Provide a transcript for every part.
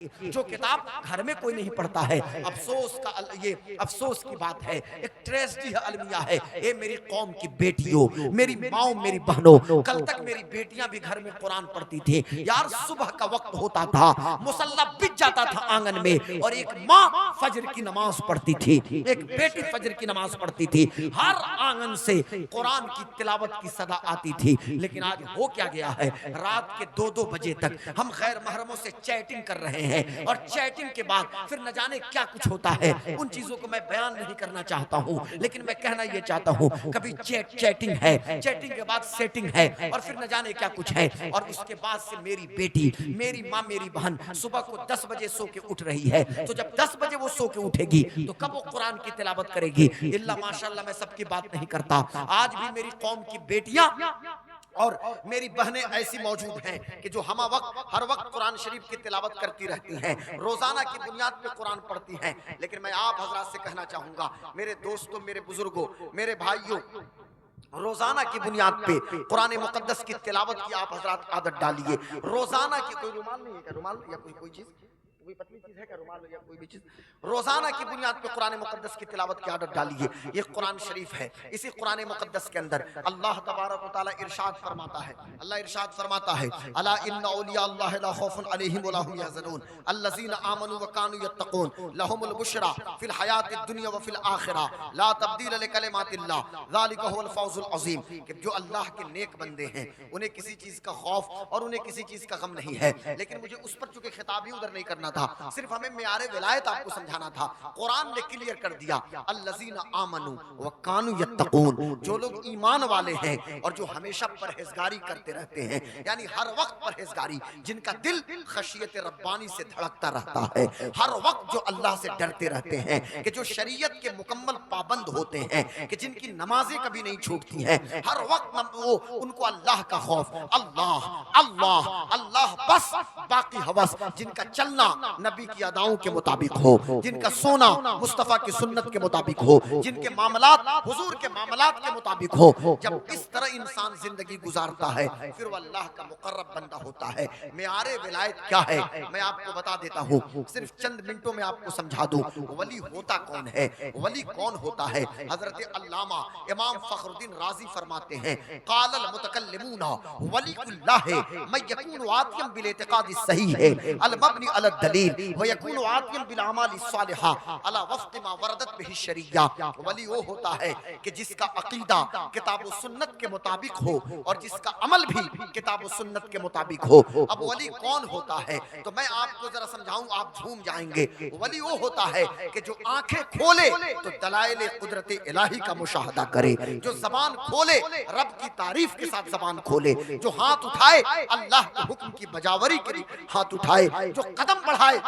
जो किताब घर में कोई नहीं पढ़ता है। ये अफसोस की बात है, एक ट्रेजेडी है, अलमिया है। ये मेरी कौम की बेटियों, मेरी माओ, मेरी बहनों, कल तक मेरी बेटियां भी घर में कुरान पढ़ती थी यार। सुबह का वक्त होता था, मुसल्ला बिछ जाता था आंगन में, और एक माँ फजर की नमाज पढ़ती थी, एक बेटी फजर की नमाज पढ़ती थी। हर आंगन से कुरान की तिलावत की सदा आती थी। लेकिन आज हो क्या गया है, रात के 2-2 बजे तक हम गैर महरमों से चैटिंग कर रहे हैं, और चैटिंग के बाद फिर न जाने क्या कुछ होता है। उन चीजों को मैं बयान नहीं करना चाहता हूं, लेकिन मैं कहना यह चाहता हूं, कभी चैटिंग है, चैटिंग के बाद सेटिंग है, और फिर न जाने क्या कुछ है। और उसके बाद से मेरी बेटी, मेरी माँ, मेरी बहन सुबह को 10 बजे सो के उठ रही है। तो जब 10 बजे वो सो के उठेगी तो कब वो कुरान की तिलावत करेगी? इल्ला माशाल्लाह, मैं सबकी बात नहीं करता। आज भी मेरी कौम की बेटियां और मेरी बहनें ऐसी मौजूद हैं कि जो हर वक्त कुरान शरीफ की तिलावत करती रहती हैं, रोजाना की बुनियाद पे कुरान पढ़ती हैं। लेकिन मैं आप हजरात से कहना चाहूंगा, मेरे दोस्तों, मेरे बुजुर्गों, मेरे भाइयों, रोजाना की बुनियाद पे कुरान मुकद्दस की तिलावत की आप हजरात आदत डालिए। रोजाना की, कोई रुमाल नहीं है क्या? रुमाल या कोई चीज, कोई पतली चीज है क्या? रुमाल या कोई भी चीज। रोजाना की बुनियाद पे कुरान मुकद्दस की तिलावत की आदत डालिए। ये कुरान शरीफ है, इसी कुरान मुकद्दस के अंदर अल्लाह तबारक व तआला इरशाद फरमाता है, अल्लाह इरशाद फरमाता है, अला इन्ना औलिया अल्लाह ला खौफुन अलैहिम व ला हुम यहज़नून अल्लज़ीना आमनू व कानू यत्तकून लहुमुल बुशरा फिल हयातिद दुनिया व फिल आखिरह ला तब्दील लिकलिमातिल्लाह ज़ालिका हुवल फौज़ुल अज़ीम। कि जो अल्लाह के नेक बंदे हैं, उन्हें किसी चीज का खौफ और उन्हें किसी चीज का गम नहीं है। लेकिन मुझे उस पर चूंकि खिताब ही उधर नहीं करना था, सिर्फ हमें मियारे विलायत आपको समझाना था। कुरान ने क्लियर कर दिया, अल्लज़ीना आमनू व कानू यत्तकून, जो लोग ईमान वाले हैं और जो हमेशा परहेजगारी करते रहते हैं, यानी हर वक्त परहेजगारी, जिनका दिल खशियत रब्बानी से धड़कता रहता है, हर वक्त जो अल्लाह से डरते रहते हैं, कि जो शरीयत के मुकम्मल पाबंद होते हैं, कि जिनकी नमाजें कभी नहीं छूटती हैं, हर वक्त वो उनको अल्लाह का खौफ, अल्लाह अल्लाह अल्लाह बस, बाकी हवस, जिनका चलना नबी की अदाओं के मुताबिक हो, जिनका सोना मुस्तफा की सुन्नत के मुताबिक हो, जिनके मामलात हुजूर के मामलात के मुताबिक हो। जब इस तरह इंसान जिंदगी गुजारता है, फिर वो अल्लाह का मुकर्रब बंदा होता है। मियारे विलायत क्या है मैं आपको बता देता हूँ, सिर्फ चंद मिनटों में आपको समझा दूं। वली होता कौन है, वली कौन होता है? हजरत अल्लामा इमाम फखरुद्दीन राजी फरमाते हैं, कालल मुतकल्लिमूना वलीउल्लाह मैं यकूनु आतियम बिल इतिकाद सही है अल मबनी अल दलील व यकूनु आतियम बिल अमाल सालिहा अला वफ्क मा वरदत बिही शरिया। वली वो होता है कि जिसका अकीदा किताब व सुन्नत के मुताबिक हो और जिसका अमल भी किताब व सुन्नत के मुताबिक हो। अब वली कौन होता है तो मैं आपको जरा समझाऊं, आप झूम जाएंगे। वली वो होता है कि जो आंखें खोले तो दलाइल कुदरत इलाही का मुशाहदा करे, जो जबान खोले रब की तारीफ के साथ जबान खोले, जो हाथ उठाए अल्लाह के हुक्म की बजावरी के लिए हाथ उठाए, जो कदम बढ़ाए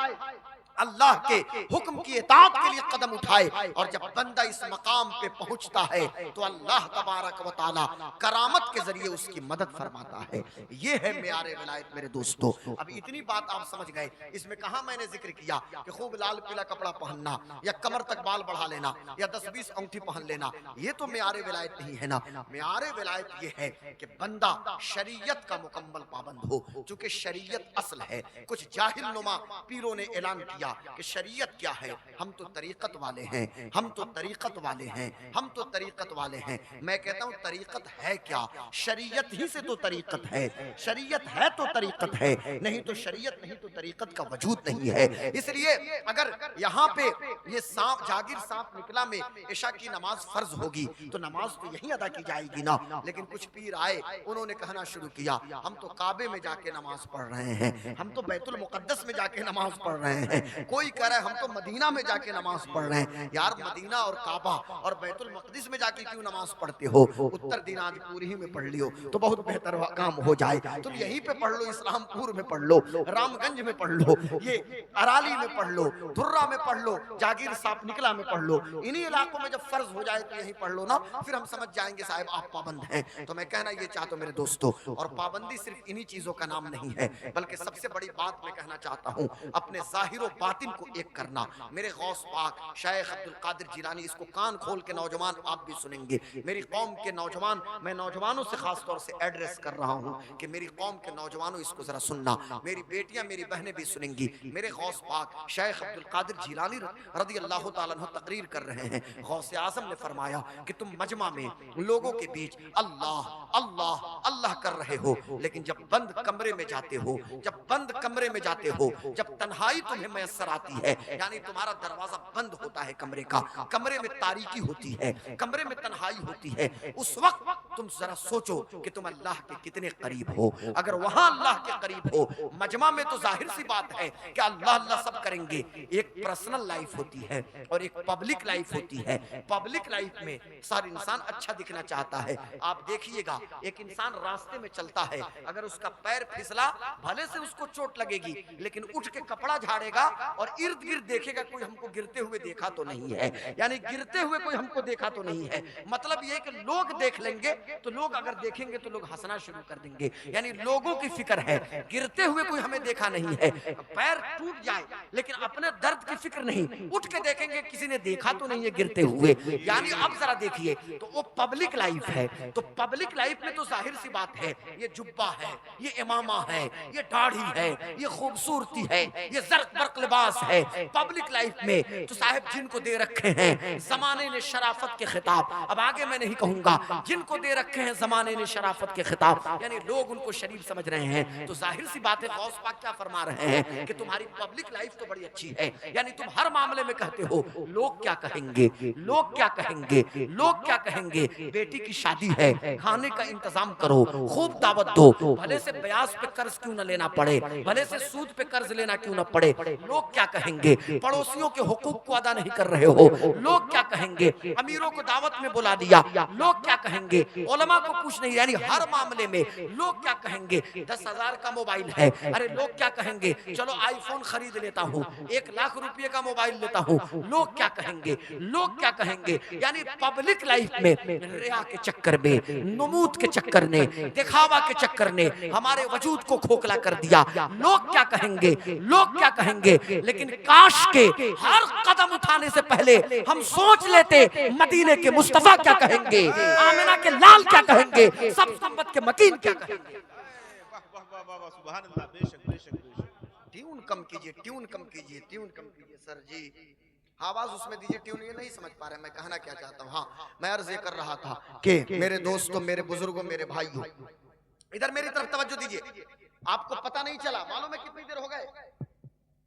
अल्लाह के हुक्म की इताअत के लिए कदम उठाए। और जब बंदा इस मकाम पे पहुंचता है तो अल्लाह तबारक व तआला करामत के जरिए उसकी मदद फरमाता है। ये है मियारे विलायत मेरे दोस्तों। अब इतनी बात आप समझ गए, इसमें कहा मैंने जिक्र किया कि खूब लाल पीला कपड़ा पहनना या कमर तक बाल बढ़ा लेना या 10-20 अंगूठी पहन लेना, ये तो मियारे विलायत नहीं है ना। मियारे विलायत ये है कि बंदा शरीयत का मुकम्मल पाबंद हो, चूंकि शरीयत असल है। कुछ जाहिल नुमा पीरों ने ऐलान किया कि शरीयत क्या है, हम तो तरीकत वाले हैं, हम तो तरीकत वाले हैं, हम तो तरीकत वाले हैं। मैं कहता हूं तरीकत है क्या? शरीयत ही से तो तरीकत है, शरीयत है तो तरीकत है, नहीं तो शरीयत नहीं तो तरीकत का वजूद नहीं है। इसलिए अगर यहाँ पे ये सांप जागिर सांप निकला में इशा की नमाज फर्ज होगी तो नमाज तो यही अदा की जाएगी ना। लेकिन कुछ पीर आए, उन्होंने कहना शुरू किया, हम तो काबे में जाके नमाज पढ़ रहे हैं, हम तो बैतुल मुकद्दस में जाके नमाज पढ़ रहे हैं, कोई कह रहा है हम तो मदीना में जाके नमाज पढ़ रहे हैं। यार मदीना और काबा और बैतुल मक़दिस में जाके क्यों नमाज पढ़ते हो? उत्तर दिनाजपुर ही में पढ़ लियो तो बहुत बेहतर काम हो जाए। तुम यहीं पे पढ़ लो, इस्लामपुर में पढ़ लो, रामगंज में पढ़ लो, ये अराली में पढ़ लो, धुर्रा में पढ़ लो, जागीर सांप निकला में पढ़ लो। इन्हीं इलाकों में जब फर्ज हो जाए तो यहीं पढ़ लो ना, फिर हम समझ जाएंगे साहब आप पाबंद हैं। तो मैं कहना ये चाहता हूं मेरे दोस्तों, और पाबंदी सिर्फ इन्हीं चीजों का नाम नहीं है, बल्कि सबसे बड़ी बात मैं कहना चाहता हूं, अपने जाहिर बातिन को एक करना। मेरे गौस पाक शेख अब्दुल कादिर जिलानी, इसको कान खोल के नौजवान आप भी सुनेंगे, मेरी कौम के नौजवान, मैं नौजवानों से खास तौर से एड्रेस कर रहा हूँ कि मेरी कौम के नौजवानों इसको जरा सुनना, मेरी बेटियां मेरी बहनें भी सुनेंगी। मेरे गौस पाक शेख अब्दुल कादिर जिलानी रज़ी अल्लाह ताला अन्हु तकरीर कर रहे हैं, गौसे आज़म ने फरमाया कि तुम मजमा में लोगों के बीच अल्लाह अल्लाह अल्लाह कर रहे हो, लेकिन जब बंद कमरे में जाते हो, जब बंद कमरे में जाते हो, जब तन्हाई तुम्हें मैसर आती है, यानी तुम्हारा दरवाजा बंद होता है कमरे का, कमरे में तारीकी होती है, कमरे में तन्हाई होती है, उस वक्त तुम जरा सोचो कि तुम अल्लाह के कितने करीब हो। अगर वहां अल्लाह के करीब हो, मजमा में तो जाहिर सी बात है कि अल्लाह अल्लाह सब करेंगे। एक पर्सनल लाइफ होती है और एक पब्लिक लाइफ होती है। पब्लिक लाइफ में सारे इंसान अच्छा दिखना चाहता है। आप देखिएगा, एक इंसान रास्ते में चलता है, अगर उसका पैर फिसला भले से उसको चोट लगेगी, लेकिन उठ के कपड़ा झाड़ेगा और इर्द गिर्द देखेगा कोई हमको गिरते हुए देखा तो नहीं है, यानी गिरते हुए कोई हमको देखा तो नहीं है। मतलब ये कि लोग देख लेंगे तो लोग अगर देखेंगे तो लोग हंसना शुरू कर देंगे, यानी लोगों की फिक्र है, गिरते हुए कोई हमें देखा नहीं है। पैर टूट जाए लेकिन अपने दर्द की फिक्र नहीं, उठ के देखेंगे किसी ने देखा तो नहीं है गिरते हुए। यानी अब जरा देखिए, तो वो पब्लिक लाइफ है। तो पब्लिक लाइफ में तो जाहिर सी बात है, ये जुब्बा है, ये इमामा है, ये दाढ़ी है, ये खूबसूरती है, ये जर्क बर्क लिबास है। पब्लिक लाइफ में तो साहब जिनको दे रखे हैं जमाने ने शराफत के खिताब, अब आगे मैं नहीं कहूंगा, जिनको दे रखे हैं जमाने ने शराफत के खिताब, यानी लोग उनको शरीफ समझ रहे हैं। तो जाहिर सी बात है गौस पाक क्या फरमा रहे हैं कि तुम्हारी पब्लिक लाइफ तो बड़ी अच्छी है, यानी तुम हर मामले में कहते हो लोग क्या कहेंगे, लोग क्या कहेंगे, लोग क्या कहेंगे। बेटी की शादी है, खाने का इंतजाम करो, खूब दावत दो, भले से ब्याज पे कर्ज क्यों न लेना पड़े, भले से सूद पे कर्ज लेना क्यों न पड़े। लोग क्या कहेंगे, पड़ोसियों के हुकूक को अदा नहीं कर रहे हो, लोग क्या कहेंगे, अमीरों को दावत में बुला दिया, लोग क्या कहेंगे, उलमा को कुछ नहीं, यानी हर मामले में लोग क्या कहेंगे। 10,000 का मोबाइल है, अरे लोग क्या कहेंगे, चलो आईफोन खरीद लेता हूँ, 1 लाख रुपए का मोबाइल लेता हूँ, लोग क्या कहेंगे, लोग क्या कहेंगे। यानी पब्लिक लाइफ में रिया के चक्कर में, नमूद के चक्कर ने, दिखावा के चक्कर ने हमारे वजूद को खोखला कर दिया। लोग क्या कहेंगे, लोग क्या कहेंगे। लेकिन काश के हर कदम उठाने से पहले हम सोच लेते मदीने के मुस्तफा क्या कहेंगे, आमिना के लाल क्या कहेंगे, सब संपत के मकीन क्या कहेंगे। सुभान अल्लाह, बेशक बेशक बेशक। ट्यून कम कीजिए, ट्यून कम कीजिए, ट्यून कम कीजिए सर जी, आवाज उसमें दीजिए, ट्यून ये नहीं समझ पा रहे मैं कहना क्या चाहता हूँ। हाँ, मैं अर्ज ये कर रहा था कि मेरे दोस्तों, मेरे बुजुर्गों, मेरे भाइयों, इधर मेरी तरफ तवज्जो दीजिए। आपको पता नहीं चला, मालूम है कितनी देर हो गए,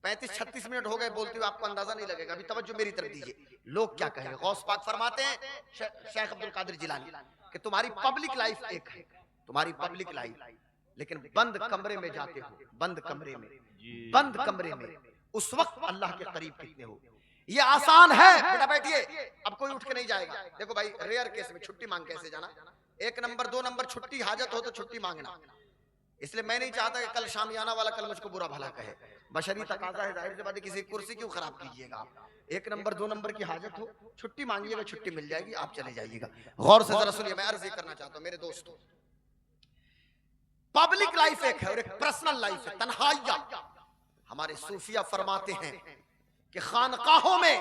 35-36 मिनट हो गए बोलते हुए, आपको अंदाजा नहीं लगेगा। अभी तवज्जो मेरी तरफ दीजिए। लोग क्या कहेंगे, गौस पाक फरमाते हैं शेख अब्दुल कादिर जिलानी कि तुम्हारी पब्लिक लाइफ एक है, तुम्हारी पब्लिक लाइफ, लेकिन बंद कमरे में जाते हो, बंद कमरे में, बंद कमरे में, उस वक्त अल्लाह के करीब कितने हो। ये आसान है, बेटा बैठिए, अब कोई उठ के नहीं जाएगा। देखो भाई, रेयर केस में छुट्टी मांग कैसे जाना, 1 नंबर 2 नंबर छुट्टी, हाजत हो तो छुट्टी मांगना। इसलिए मैं नहीं चाहता कि कल शामियाना वाला कल मुझको बुरा भला कहे, बशरी तकाजा है, जाहिर सी बात है, किसी कुर्सी क्यों खराब कीजिएगा आप। 1 नंबर 2 नंबर की हाजत हो, छुट्टी मांगिएगा, छुट्टी मिल जाएगी, आप चले जाइएगा। गौर से जरा सुनिए, मैं अर्ज ये करना चाहता हूँ मेरे दोस्तों, पब्लिक लाइफ एक है और एक पर्सनल लाइफ है, तन्हाइया। हमारे सूफिया फरमाते हैं कि खानकाहों में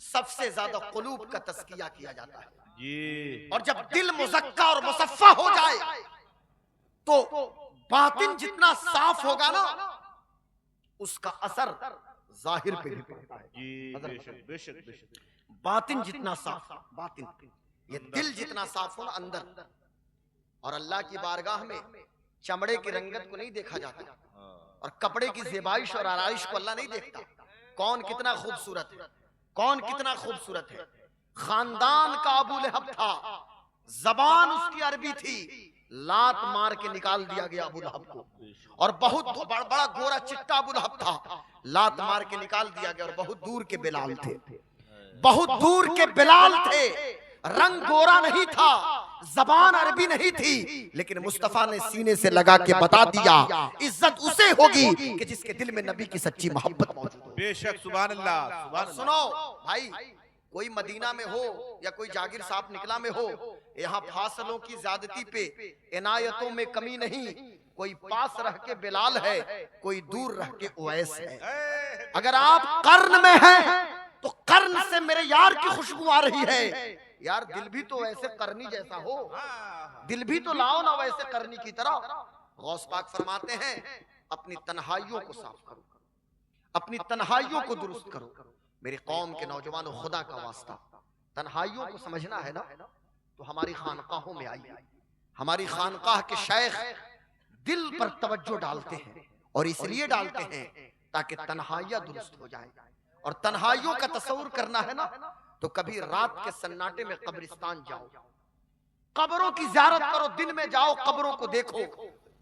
सबसे ज्यादा कुलूब का तस्किया किया जाता है जी। और जब दिल मुज़क्का और मुसफ़्फ़ा हो जाए तो बातिन जितना साफ होगा ना, उसका असर जाहिर पे भी पड़ता है जी, बेशक बेशक बेशक। बातिन जितना साफ, बातिन ये दिल जितना साफ हो ना अंदर, और अल्लाह की बारगाह में चमड़े की रंगत को नहीं देखा जाता और कपड़े की ज़ेबाइश और आराइश को अल्लाह नहीं देखता। कौन कितना खूबसूरत है, कौन कितना खूबसूरत है। खानदान का अबू लहब था, जबान उसकी अरबी थी, लात मार के निकाल दिया गया अबू लहब को। और बहुत बड़ा गोरा चिट्टा अबू लहब था, लात मार के निकाल दिया गया। और बहुत दूर के बिलाल थे, बहुत दूर के बिलाल थे, रंग गोरा नहीं था, जबान अरबी नहीं थी, लेकिन मुस्तफा ने सीने से लगा के बता दिया इज्जत उसे होगी कि जिसके दिल में नबी की सच्ची मोहब्बत मौजूद हो। बेशक, सुभान अल्लाह, सुभान। सुनो भाई, कोई मदीना में हो या कोई जागिर साहब निकला में हो, यहाँ फासलों की ज्यादती पे इनायतों में कमी नहीं। कोई पास रह के बिलाल है, कोई दूर रह के उवैस है। अगर आप कर्न में हैं तो कर्न से मेरे यार की खुशबू आ रही है। यार दिल भी तो वैसे करनी जैसा हो, दिल भी तो लाओ ना वैसे करनी की तरह। गौस पाक फरमाते हैं अपनी तन्हाइयों को साफ करो, अपनी तन्हाइयों को दुरुस्त करो। मेरी कौम के नौजवानों, खुदा का वास्ता, तन्हाइयों को समझना है ना तो हमारी खानकाहों में आइए। हमारी खानकाह के शेख दिल पर तवज्जो डालते हैं और इसलिए डालते हैं ताकि तन्हाइयां दुरुस्त हो जाए। और तन्हाइयों का तस्वुर करना है ना तो कभी रात के सन्नाटे में कब्रिस्तान जाओ, कब्रों की ज़ियारत करो, दिन में जाओ कब्रों को देखो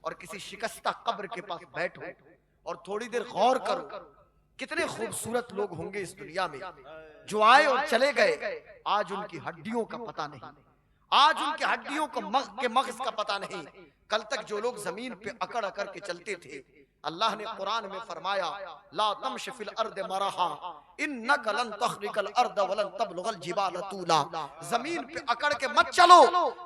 और किसी शिकस्ता कब्र के पास बैठो और थोड़ी देर गौर करो कितने खूबसूरत लोग होंगे इस दुनिया में जो आए और चले गए। आज उनकी हड्डियों का पता नहीं, आज उनकी हड्डियों को मग़ज़ का पता नहीं। कल तक जो लोग जमीन पे अकड़ अकड़ के चलते थे, अल्लाह ने कुरान में फरमाया ला तमश फिल अर्द मरहा इन्नका लन तखरिकल अर्द वलन तबलुगल जिबाल तूला। जमीन पे अकड़ के मत चलो,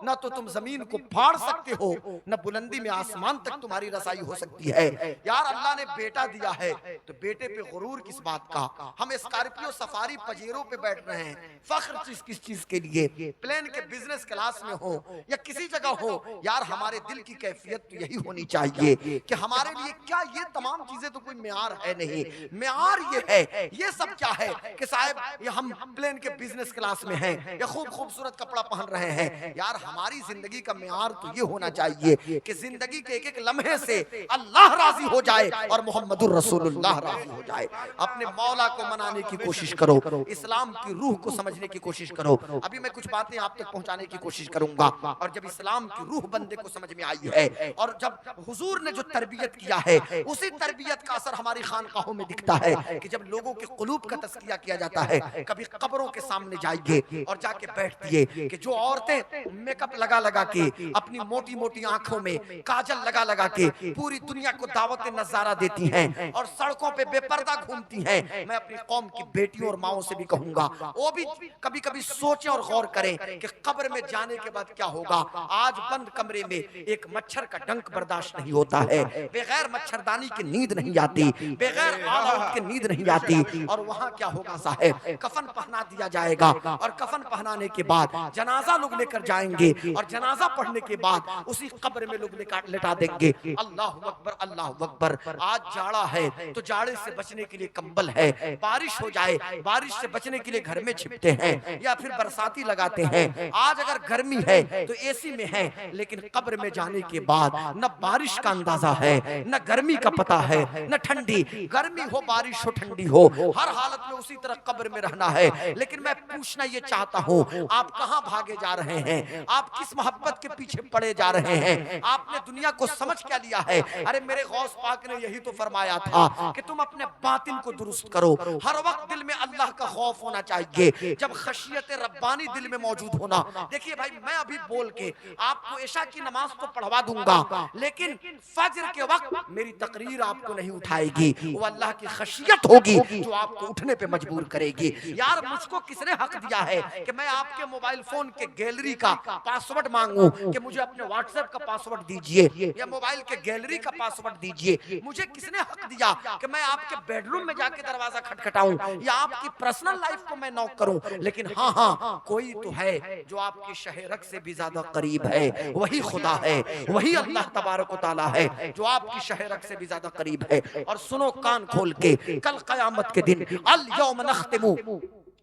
ना तो तुम जमीन को फाड़ सकते हो, न बुलंदी में आसमान तक तुम्हारी रसाई हो सकती है। यार अल्लाह ने बेटा दिया है तो बेटे पे गुरूर किस बात का। हम स्कॉर्पियो सफारी पजेरों पे बैठ रहे हैं, फख्र किस चीज के लिए, प्लेन के बिजनेस क्लास में हो या किसी जगह हो। यार हमारे दिल की कैफियत तो यही होनी चाहिए कि हमारे लिए क्या ये तमाम चीजें तो कोई म्यार है नहीं। म्यार ये है, ये सब क्या है कि साहब ये हम प्लेन के बिजनेस क्लास में हैं या खूब खूबसूरत कपड़ा पहन रहे हैं। यार हमारी जिंदगी का म्यार तो ये होना चाहिए कि जिंदगी के एक एक लम्हे से अल्लाह राजी हो जाए और मोहम्मदुर रसूलुल्लाह राजी हो जाए। अपने मौला को मनाने की कोशिश करो, इस्लाम की रूह को समझने की कोशिश करो। अभी मैं कुछ बातें आप तक पहुंचाने की कोशिश करूंगा। और जब इस्लाम की रूह बंदे को समझ में आई है और जब हुजूर ने जो तरबियत किया है उसी तरबियत का असर हमारी खानकाहों में दिखता है कि जब लोगों के कुलूब का तस्किया किया जाता है। कभी कब्रों के सामने जाइए और जाके बैठिए कि जो औरतें मेकअप लगा लगा के, अपनी मोटी मोटी आंखों में काजल लगा लगा के पूरी दुनिया को दावत नजारा देती हैं और सड़कों पे बेपर्दा घूमती हैं, मैं अपनी कौम की बेटियों और माओं से भी कहूंगा वो भी कभी कभी सोचें और गौर करें कि कब्र में जाने के बाद क्या होगा। आज बंद कमरे में एक मच्छर का डंक बर्दाश्त नहीं होता है, बगैर मच्छरदानी की नींद नहीं आती, बगैर आदत की नींद नहीं आती। और वहां क्या होगा साहब, कफन पहना दिया जाएगा और कफन पहनाने के बाद जनाजा लोग लेकर जाएंगे और जनाजा पढ़ने के बाद उसी कब्र में लोग लेटा देंगे। अल्लाह अकबर, अल्लाह अकबर। आज जाड़ा है तो जाड़े से बचने के लिए कंबल है, बारिश हो जाए बारिश से बचने के लिए घर में छिपते हैं या फिर बरसाती लगाते हैं। आज अगर गर्मी है तो एसी में है, लेकिन कब्र में जाने के बाद न बारिश का अंदाजा है, न गर्मी का पता है, न ठंडी। गर्मी हो बारिश हो ठंडी हो, हर हालत में उसी तरह कब्र में रहना है। लेकिन मैं पूछना ये चाहता हूँ, आप कहाँ भागे जा रहे हैं? आप किस मोहब्बत के पीछे पड़े जा रहे हैं? आपने दुनिया को समझ क्या लिया है? अरे मेरे गौस पाक ने यही तो फरमाया था कि तुम अपने बातिन को दुरुस्त करो। हर वक्त दिल में अल्लाह का खौफ होना चाहिए, जब खशियत रब्बानी दिल में मौजूद होना। देखिए भाई, मैं अभी बोल के आपको इशा की नमाज तो पढ़वा दूंगा, लेकिन फजर के वक्त मेरी तकरीर आपको नहीं उठाएगी। वो अल्लाह की खशियत होगी जो आपको उठने पे मजबूर करेगी। यार मुझको किसने हक दिया है कि मैं आपके मोबाइल फोन के गैलरी का पासवर्ड मांगूं कि मुझे अपने व्हाट्सएप का पासवर्ड दीजिए या मोबाइल के गैलरी का पासवर्ड दीजिए? मुझे किसने हक दिया कि मैं आपके बेडरूम में जाके दरवाजा खटखटाऊं या आपकी पर्सनल लाइफ को मैं नॉक करूं? लेकिन हाँ हाँ, कोई तो है जो आपकी शहरक से भी ज्यादा करीब है, वही खुदा है, वही अल्लाह तबारक व तआला है जो आपकी शहरक से भी ज्यादा करीब है। और सुनो कान खोल के, कल कयामत के दिन अल यौम नख्तिमु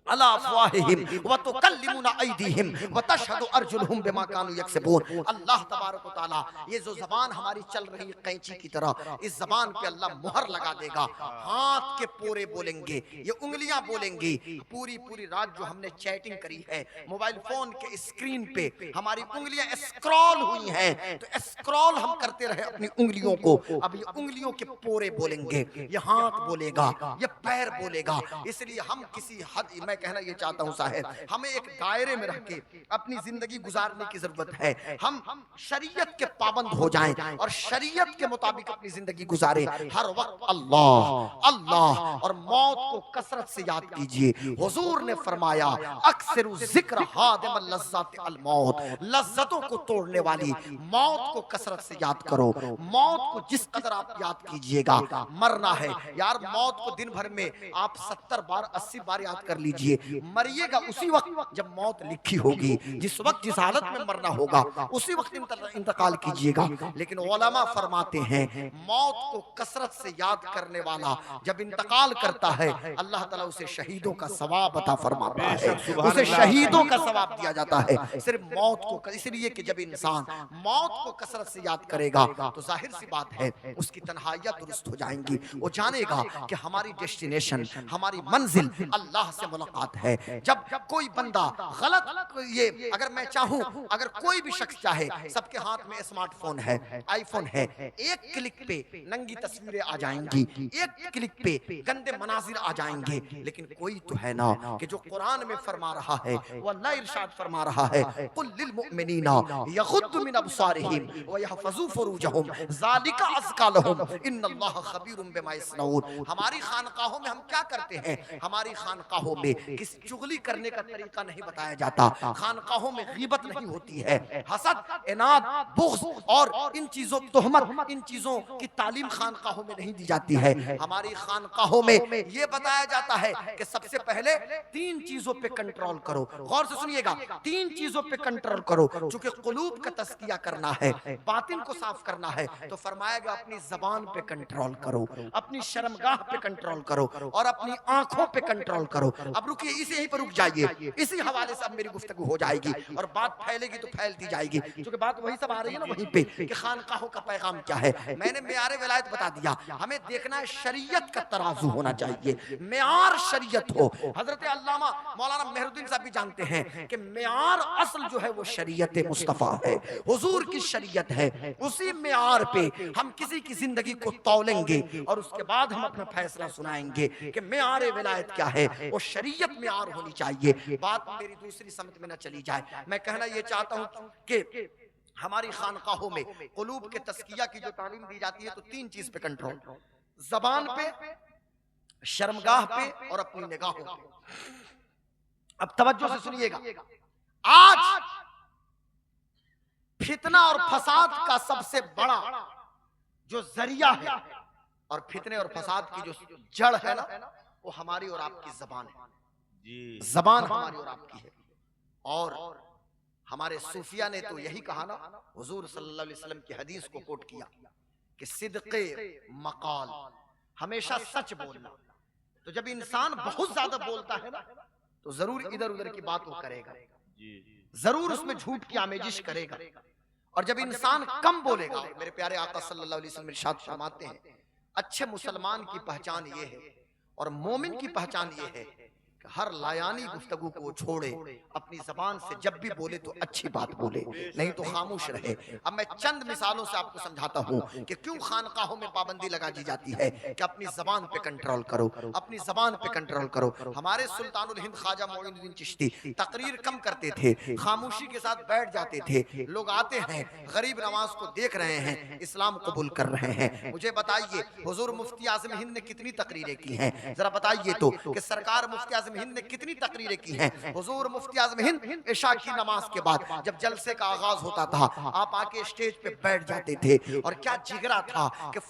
अला अफ़वाहिहिम व तुकल्लिमुना अयदीहिम व तशहदु अर्जुलुहुम बिमा कानू यक्सिबून। अल्लाह तबारक व तआला ये जो ज़बान हमारी चल रही है कैंची की तरह, इस ज़बान पे अल्लाह मुहर लगा देगा। हाथ के पोरे बोलेंगे, ये उंगलियां बोलेंगी। पूरी पूरी रात जो हमने चैटिंग करी है मोबाइल फोन के स्क्रीन पे, हमारी उंगलियां स्क्रॉल हुई हैं, तो स्क्रॉल हम करते रहे अपनी उंगलियों को। अब ये उंगलियों के पोरे बोलेंगे, ये हाथ बोलेगा, ये पैर बोलेगा। इसलिए हम किसी हद, मैं मैं कहना ये चाहता हूँ साहब, हमें एक दायरे में रह के अपनी जिंदगी गुजारने की जरूरत है। हम शरीयत के पाबंद हो जाएं और शरीयत के मुताबिक अपनी जिंदगी गुजारें। हर वक्त अल्लाह अल्लाह और मौत को कसरत से याद कीजिए। हुजूर ने फरमाया अक्सर जिक्र हादिम लज्जत अल मौत, लज्जतों को तोड़ने वाली मौत को कसरत से याद करो। मौत को जिस कदर आप याद कीजिएगा, मरना है यार, मौत को दिन भर में आप 70 बार 80 बार याद कर लीजिए, मरिएगा उसी वक्त जब मौत लिखी होगी, जिस वक्त जिस हालत में मरना होगा उसी वक्त इंतकाल कीजिएगा। लेकिन उलमा फरमाते हैं मौत को कसरत से याद करने वाला जब इंतकाल करता है, अल्लाह ताला उसे शहीदों का सवाब अता फरमाता है, उसे शहीदों का सवाब दिया जाता है। सिर्फ मौत को, इसलिए कि जब इंसान मौत को कसरत से याद करेगा तो जाहिर सी बात है उसकी तन्हाइयां दुरुस्त हो जाएंगी। वो जानेगा कि हमारी डेस्टिनेशन, हमारी मंजिल अल्लाह से मुलाकात है। जब कोई बंदा गलत, ये अगर मैं चाहूं, अगर कोई भी शख्स चाहे, सबके हाथ में स्मार्टफोन है, आईफोन है, एक क्लिक पे नंगी तस्वीरें आ जाएंगी, एक क्लिक पे गंदे मनाजिर आ जाएंगे। लेकिन कोई तो है ना कि जो कुरान में फरमा रहा है, वो अल्लाह इरशाद फरमा रहा है, कुल लिल मुमिनीना यगुद्दु मिन अब्सारिहिम व यहफज़ू फुरूजहुम ज़ालिका अज़का लहुम इन्नल्लाह खबीरुम बिमा यसनऊन। हमारी खानकाहों में हम क्या करते हैं? हमारी खानकाहों में किसी चुगली करने का तरीका नहीं बताया जाता, खानकाहों में गीबत नहीं होती है, हसद, इनाद, बुग़्ज़ और इन चीजों, तोहमत, इन चीजों की तालीम खानकाहों में नहीं दी जाती है। हमारी खानकाहों में ये बताया जाता है कि सबसे पहले 3 चीजों पे कंट्रोल करो। गौर से सुनिएगा, 3 चीजों पे कंट्रोल करो। चूंकि कुलूब का तस्किया करना है, बातिन को साफ करना है, तो फरमाया गया अपनी जबान पे कंट्रोल करो, अपनी शर्मगाह पे कंट्रोल करो और अपनी आंखों पे कंट्रोल करो। अब रुकिए, इसे यहीं पर रुक जाइए, इसी हवाले से अब मेरी गुफ्तगू हो जाएगी और बात फैलेगी तो फैलती जाएगी, क्योंकि बात वही सब आ रही है ना वहीं पे कि खानकाहों का पैगाम क्या है। मैंने मेयार विलायत बता दिया, हमें देखना है शरीयत का तराजू होना चाहिए, मेयार शरीयत हो। हजरत अल्लामा मौलाना मेहरुद्दीन साहब भी जानते हैं कि मेयार असल जो है वो शरीयत मुस्तफा है, हुजूर की शरीयत है। उसी मेयार पे हम किसी की जिंदगी को तौलेंगे और उसके बाद हम अपना फैसला सुनाएंगे कि मेयार विलायत क्या है, वो शरीयत मेयार होनी चाहिए। बात मेरी दूसरी समत में न चली जाए, मैं कहना ये चाहता हूं कि हमारी खानकाहों में कुलूब के तस्किया की जो तालीम दी जाती है, तो 3 चीज पे कंट्रोल, जबान पे, शर्मगाह पे और अपनी निगाहों पे। अब तवज्जो से सुनिएगा, आज फितना और फसाद का सबसे बड़ा जो जरिया है और फितने और फसाद की जो जड़ है ना, वो हमारी और आपकी जबान है। जबान हमारी और आपकी है। और हमारे सूफिया ने तो यही कहा ना, हुजूर सल्लल्लाहु अलैहि वसल्लम की हदीस को कोट किया कि सिद्क़े मकाल, हमेशा सच बोलना। तो जब इंसान बहुत ज्यादा बोलता है ना, तो जरूर इधर उधर की बात वो करेगा, जरूर उसमें झूठ की आमेजिश करेगा। और जब इंसान कम बोलेगा, मेरे प्यारे आका सल्लल्लाहु अलैहि वसल्लम इरशाद फरमाते हैं, अच्छे मुसलमान की पहचान ये है और मोमिन की पहचान ये है कि हर लायानी गुफ्तगू को छोड़े, अपनी जबान से जब भी बोले तो अच्छी बात बोले, नहीं तो खामोश रहे। अब मैं चंद मिसालों से आपको समझाता हूँ कि क्यों खानकाहों में पाबंदी लगा दी जाती है कि अपनी जबान पे कंट्रोल करो, अपनी जबान पे कंट्रोल करो। हमारे सुल्तानुल हिंद ख्वाजा मोइनुद्दीन चिश्ती तकरीर कम करते थे, खामोशी के साथ बैठ जाते थे। लोग आते हैं, गरीब नवाज को देख रहे हैं, इस्लाम कबूल कर रहे हैं। मुझे बताइए, हुजूर मुफ्ती आज़म हिंद ने कितनी तकरीरें की हैं? जरा बताइए तो कि सरकार मुफ्ती आज़म हिंद ने कितनी तकरीरें की हैं? हुजूर मुफ्ती आज़म हिंद इशा की नमाज के बाद जब जलसे का आगाज होता था, आप आके स्टेज पे बैठ जाते थे और क्या जिगरा था कि